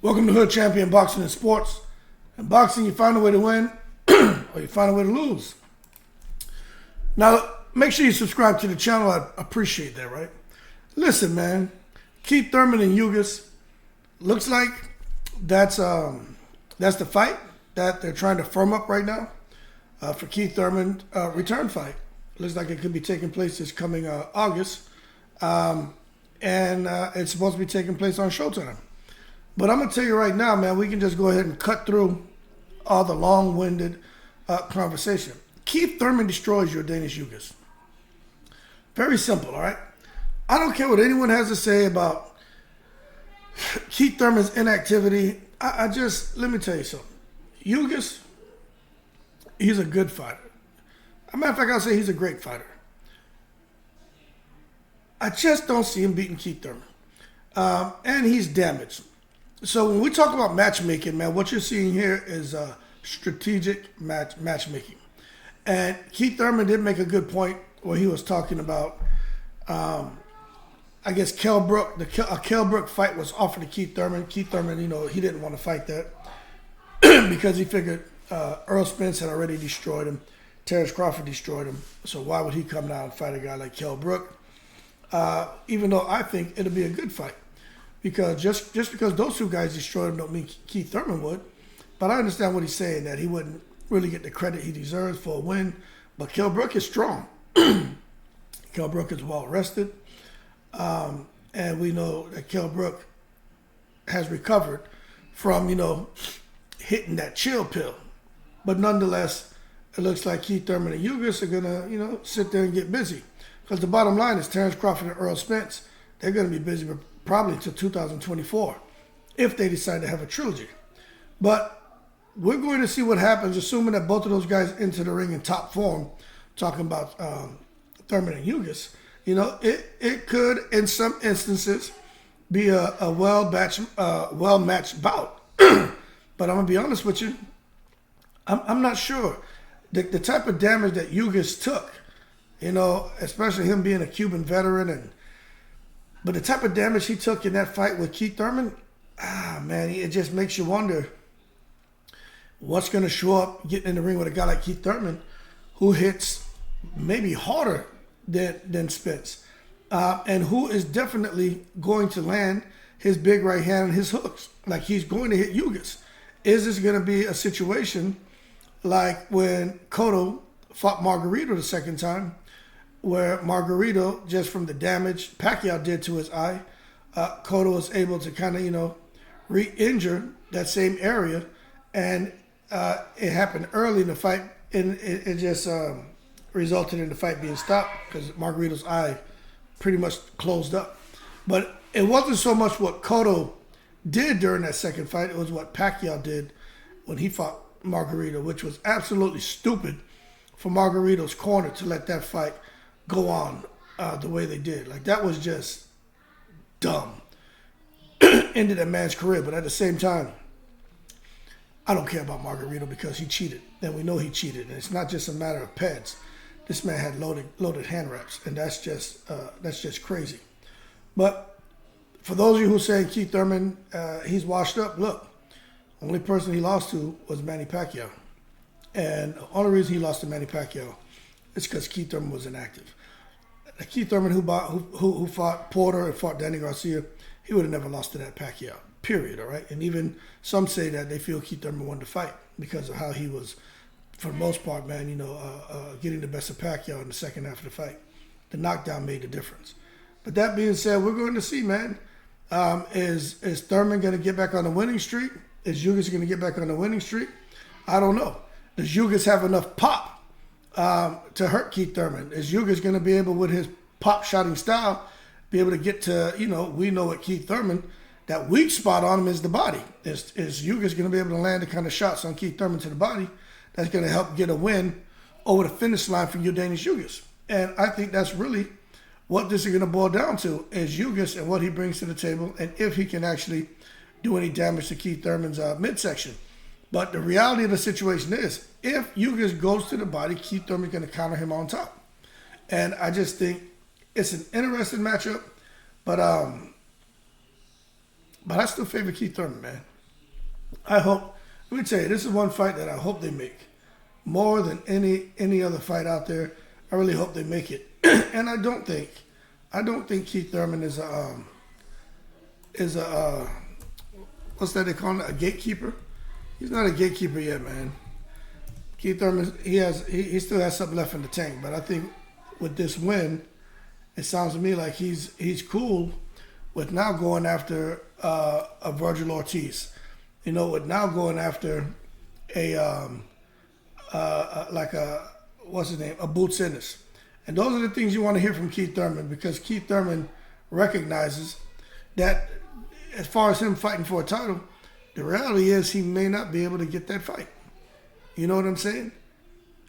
Welcome to Hood Champion Boxing and Sports. In boxing, you find a way to win or you find a way to lose. Now, make sure you subscribe to the channel. I appreciate that, right? Listen, man. Keith Thurman and Ugas. Looks like that's the fight that they're trying to firm up right now for Keith Thurman return fight. Looks like it could be taking place this coming August. And it's supposed to be taking place on Showtime. But I'm going to tell you right now, man, we can just go ahead and cut through all the long-winded conversation. Keith Thurman destroys Yordenis Ugas. Very simple, all right? I don't care what anyone has to say about Keith Thurman's inactivity. Let me tell you something. Ugas, he's a good fighter. As a matter of fact, I'll say he's a great fighter. I just don't see him beating Keith Thurman. And he's damaged. So when we talk about matchmaking, man, what you're seeing here is strategic matchmaking. And Keith Thurman did make a good point where he was talking about, I guess, Kell Brook. A Kell Brook fight was offered to Keith Thurman. Keith Thurman, he didn't want to fight that because he figured Earl Spence had already destroyed him. Terrence Crawford destroyed him. So why would he come down and fight a guy like Kell Brook? Even though I think it'll be a good fight. Because just because those two guys destroyed him don't mean Keith Thurman would. But I understand what he's saying, that he wouldn't really get the credit he deserves for a win. But Kell Brook is strong. Kell Brook is well rested. And we know that Kell Brook has recovered from, hitting that chill pill. But nonetheless, it looks like Keith Thurman and Ugas are going to, sit there and get busy. Because the bottom line is Terrence Crawford and Earl Spence, they're going to be busy probably until 2024 if they decide to have a trilogy. But we're going to see what happens, assuming that both of those guys enter the ring in top form, talking about Thurman and Ugas. It could, in some instances, be a well-matched bout. But I'm going to be honest with you, I'm not sure. The type of damage that Ugas took, especially him being a Cuban veteran, but the type of damage he took in that fight with Keith Thurman, man, it just makes you wonder what's going to show up getting in the ring with a guy like Keith Thurman who hits maybe harder than Spence and who is definitely going to land his big right hand and his hooks. Like he's going to hit Ugas. Is this going to be a situation like when Cotto fought Margarito the second time, where Margarito, just from the damage Pacquiao did to his eye, Cotto was able to kind of, re-injure that same area. And it happened early in the fight, and it just resulted in the fight being stopped because Margarito's eye pretty much closed up. But it wasn't so much what Cotto did during that second fight. It was what Pacquiao did when he fought Margarito, which was absolutely stupid for Margarito's corner to let that fight go on the way they did. Like, that was just dumb. Ended that man's career. But at the same time, I don't care about Margarito because he cheated. And we know he cheated. And it's not just a matter of pads. This man had loaded hand wraps. And that's just crazy. But for those of you who say Keith Thurman, he's washed up, look, only person he lost to was Manny Pacquiao. And the only reason he lost to Manny Pacquiao is because Keith Thurman was inactive. Keith Thurman, who fought Porter and fought Danny Garcia, he would have never lost to that Pacquiao, period, all right? And even some say that they feel Keith Thurman won the fight because of how he was, for the most part, man, getting the best of Pacquiao in the second half of the fight. The knockdown made the difference. But that being said, we're going to see, man, is Thurman going to get back on the winning streak? Is Ugas going to get back on the winning streak? I don't know. Does Ugas have enough pop to hurt Keith Thurman? Is Ugas going to be able, with his pop-shotting style, be able to get to, we know at Keith Thurman, that weak spot on him is the body. Is Ugas going to be able to land the kind of shots on Keith Thurman to the body that's going to help get a win over the finish line for Yordenis Ugas? And I think that's really what this is going to boil down to, is Ugas and what he brings to the table, and if he can actually do any damage to Keith Thurman's midsection. But the reality of the situation is, if Ugas goes to the body, Keith Thurman's going to counter him on top. And I just think it's an interesting matchup. But I still favor Keith Thurman, man. I hope. Let me tell you, this is one fight that I hope they make more than any other fight out there. I really hope they make it. And I don't think Keith Thurman is a what's that they call it, a gatekeeper? He's not a gatekeeper yet, man. Keith Thurman, he still has something left in the tank, but I think with this win, it sounds to me like he's cool with now going after a Virgil Ortiz, with now going after a what's his name, a Boots Ennis. And those are the things you want to hear from Keith Thurman, because Keith Thurman recognizes that as far as him fighting for a title, the reality is he may not be able to get that fight. You know what I'm saying?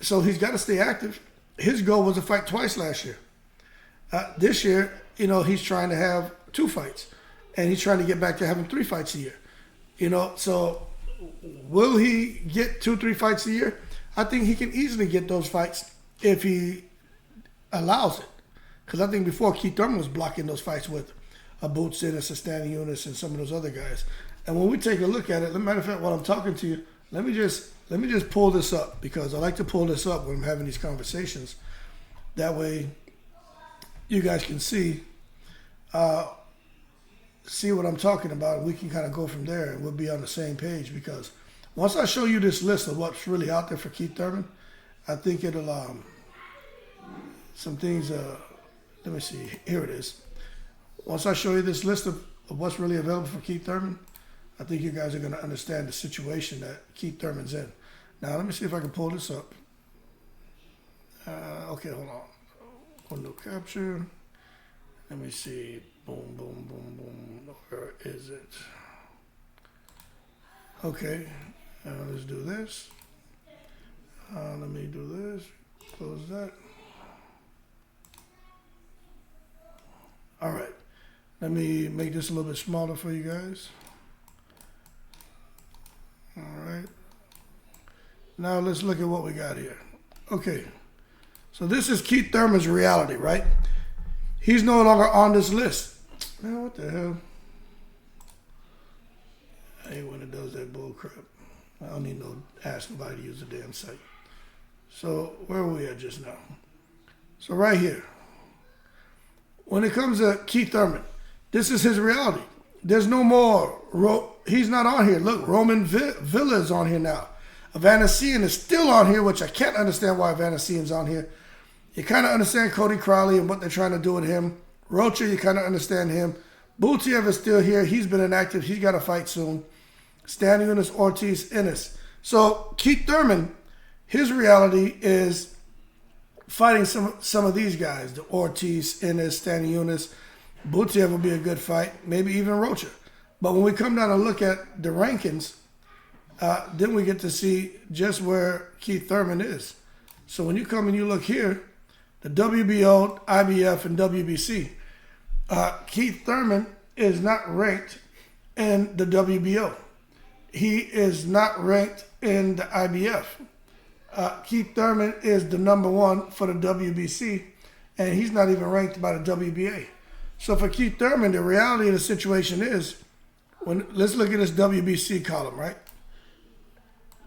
So he's got to stay active. His goal was to fight twice last year. This year, he's trying to have 2 fights, and he's trying to get back to having 3 fights a year. So will he get 2-3 fights a year? I think he can easily get those fights if he allows it. Because I think before, Keith Thurman was blocking those fights with a Boots Ennis, a Stanley Ugas, and some of those other guys. And when we take a look at it, as a matter of fact, while I'm talking to you, let me just pull this up, because I like to pull this up when I'm having these conversations. That way, you guys can see what I'm talking about. We can kind of go from there, and we'll be on the same page. Because once I show you this list of what's really out there for Keith Thurman, I think it'll some things. Let me see. Here it is. Once I show you this list of what's really available for Keith Thurman, I think you guys are going to understand the situation that Keith Thurman's in. Now, let me see if I can pull this up. Okay, hold on. Window capture. Let me see. Boom, boom, boom, boom. Where is it? Okay. Let's do this. Let me do this. Close that. All right. Let me make this a little bit smaller for you guys. All right. Now let's look at what we got here. Okay. So this is Keith Thurman's reality, right? He's no longer on this list. Man, what the hell? I hate when it does that bull crap. I don't need no ask nobody to use the damn site. So where were we at just now? So right here. When it comes to Keith Thurman, this is his reality. There's no more. He's not on here. Look, Roman Villa is on here now. Evanescence is still on here, which I can't understand why Evanescence is on here. You kind of understand Cody Crowley and what they're trying to do with him. Rocha, you kind of understand him. Butiev is still here. He's been inactive. He's got to fight soon. Stanley Ugas, Ortiz, Ennis. So Keith Thurman, his reality is fighting some of these guys. The Ortiz, Ennis, Stanley Ugas. Butiev will be a good fight. Maybe even Rocha. But when we come down and look at the rankings, then we get to see just where Keith Thurman is. So when you come and you look here, the WBO, IBF, and WBC, Keith Thurman is not ranked in the WBO. He is not ranked in the IBF. Keith Thurman is the #1 for the WBC, and he's not even ranked by the WBA. So for Keith Thurman, the reality of the situation is, let's look at this WBC column, right?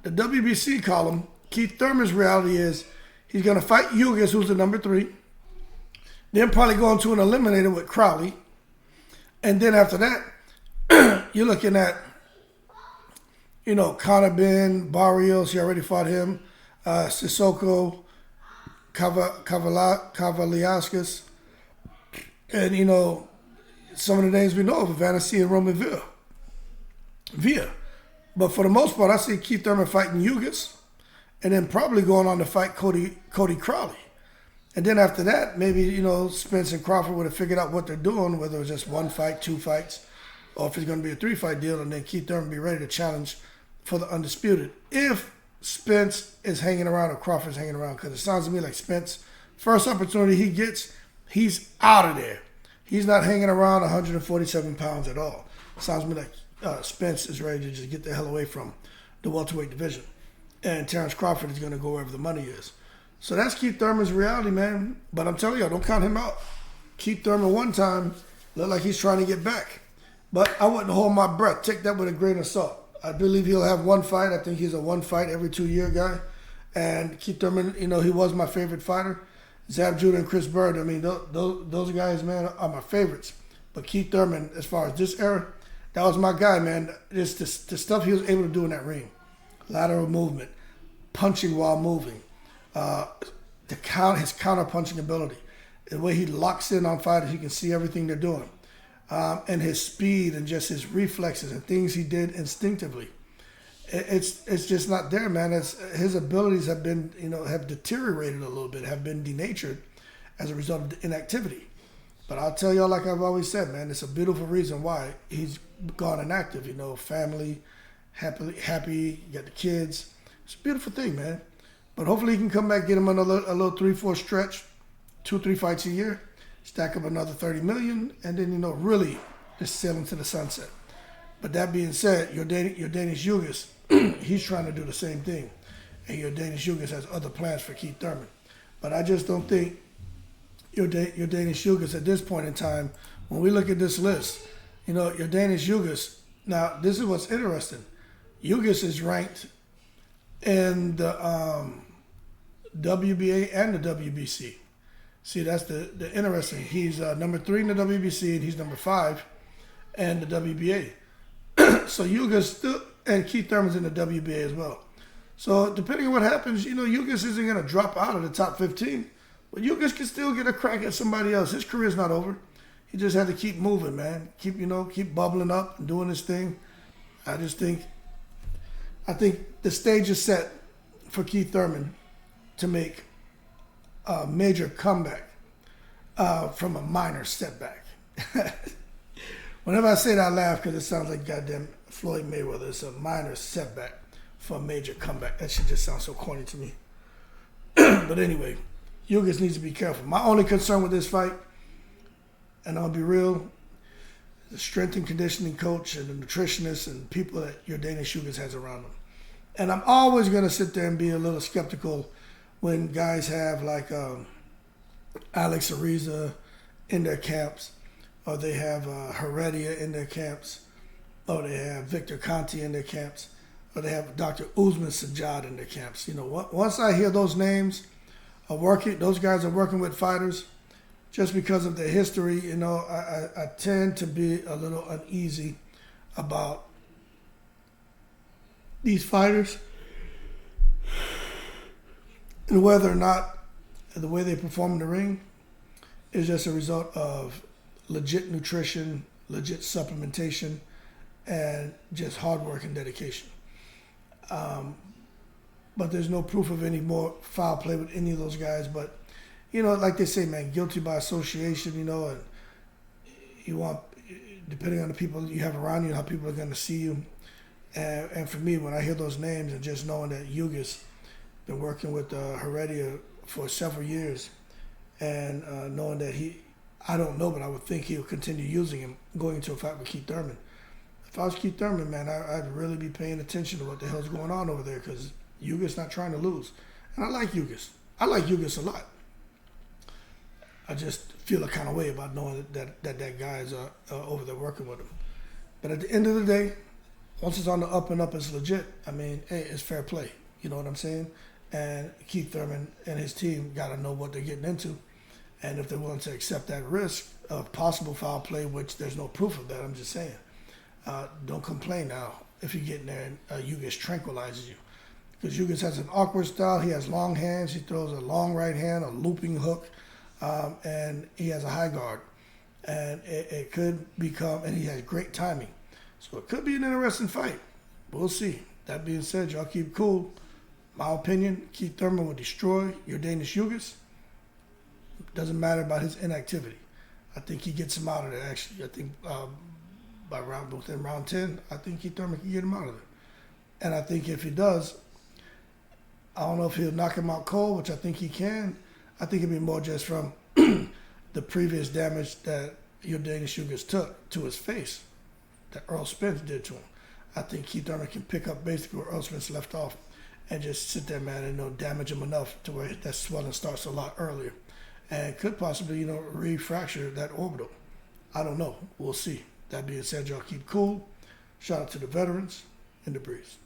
The WBC column, Keith Thurman's reality is he's going to fight Ugas, who's the number 3. Then probably go into an eliminator with Crowley. And then after that, you're looking at, Conor Ben, Barrios, he already fought him, Sissoko, Kavaliauskas, and, some of the names we know of, Evanescence and Roman Villa. But for the most part, I see Keith Thurman fighting Ugas, and then probably going on to fight Cody Crowley. And then after that, maybe, Spence and Crawford would have figured out what they're doing, whether it was just 1 fight, 2 fights, or if it's going to be a 3-fight deal, and then Keith Thurman be ready to challenge for the undisputed. If Spence is hanging around or Crawford's hanging around, because it sounds to me like Spence, first opportunity he gets, he's out of there. He's not hanging around 147 pounds at all. Sounds to me like Spence is ready to just get the hell away from the welterweight division. And Terrence Crawford is going to go wherever the money is. So that's Keith Thurman's reality, man. But I'm telling you, don't count him out. Keith Thurman one time looked like he's trying to get back. But I wouldn't hold my breath. Take that with a grain of salt. I believe he'll have one fight. I think he's a one fight every 2-year guy. And Keith Thurman, he was my favorite fighter. Zab Judah and Chris Bird, I mean, those guys, man, are my favorites. But Keith Thurman, as far as this era, that was my guy, man. Just the stuff he was able to do in that ring. Lateral movement, punching while moving, his counter-punching ability, the way he locks in on fighters, he can see everything they're doing. And his speed and just his reflexes and things he did instinctively. It's just not there, man. His abilities have been, have deteriorated a little bit, have been denatured as a result of the inactivity. But I'll tell y'all, like I've always said, man, it's a beautiful reason why he's gone inactive. Family, happy, you got the kids. It's a beautiful thing, man. But hopefully he can come back, get him a little 3-4 stretch, 2-3 fights a year, stack up another $30 million, and then, really just sail into the sunset. But that being said, Yordenis Ugas, he's trying to do the same thing. And Yordenis Ugas has other plans for Keith Thurman. But I just don't think Yordenis Ugas at this point in time, when we look at this list, Yordenis Ugas, now this is what's interesting. Ugas is ranked in the WBA and the WBC. See, that's the interesting. He's number 3 in the WBC and he's number 5 in the WBA. So Ugas still, and Keith Thurman's in the WBA as well. So depending on what happens, Ugas isn't going to drop out of the top 15. But Ugas can still get a crack at somebody else. His career's not over. He just had to keep moving, man. Keep bubbling up and doing his thing. I think the stage is set for Keith Thurman to make a major comeback from a minor setback. Whenever I say that, I laugh because it sounds like goddamn Floyd Mayweather. It's a minor setback for a major comeback. That shit just sounds so corny to me. But anyway, Ugas needs to be careful. My only concern with this fight, and I'll be real, the strength and conditioning coach and the nutritionist and people that Yordenis Ugas has around him. And I'm always going to sit there and be a little skeptical when guys have like Alex Ariza in their camps, or they have Heredia in their camps, or they have Victor Conti in their camps, or they have Dr. Usman Sajjad in their camps. Once I hear those names those guys are working with fighters, just because of their history, I tend to be a little uneasy about these fighters and whether or not the way they perform in the ring is just a result of legit nutrition, legit supplementation, and just hard work and dedication. But there's no proof of any more foul play with any of those guys. But, like they say, man, guilty by association, and you want, depending on the people you have around you, how people are going to see you. And for me, when I hear those names and just knowing that Ugas been working with Heredia for several years, and knowing that I don't know, but I would think he'll continue using him going into a fight with Keith Thurman. If I was Keith Thurman, man, I'd really be paying attention to what the hell's going on over there, because Ugas not trying to lose. And I like Ugas. I like Ugas a lot. I just feel a kind of way about knowing that guys are over there working with him. But at the end of the day, once it's on the up and up, it's legit. I mean, hey, it's fair play. You know what I'm saying? And Keith Thurman and his team got to know what they're getting into. And if they're willing to accept that risk of possible foul play, which there's no proof of that, I'm just saying, don't complain now if you get in there and Ugas tranquilizes you. Because Ugas has an awkward style. He has long hands. He throws a long right hand, a looping hook, and he has a high guard. And it could become, and he has great timing. So it could be an interesting fight. We'll see. That being said, y'all keep cool. My opinion, Keith Thurman will destroy Yordenis Ugas. Doesn't matter about his inactivity. I think he gets him out of there, actually. I think within round 10, I think Keith Thurman can get him out of there. And I think if he does, I don't know if he'll knock him out cold, which I think he can. I think it'll be more just from the previous damage that Yordenis Ugas took to his face that Earl Spence did to him. I think Keith Thurman can pick up basically where Earl Spence left off and just sit there, man, and damage him enough to where that swelling starts a lot earlier. And could possibly, re-fracture that orbital. I don't know. We'll see. That being said, y'all keep cool. Shout out to the veterans. in the breeze.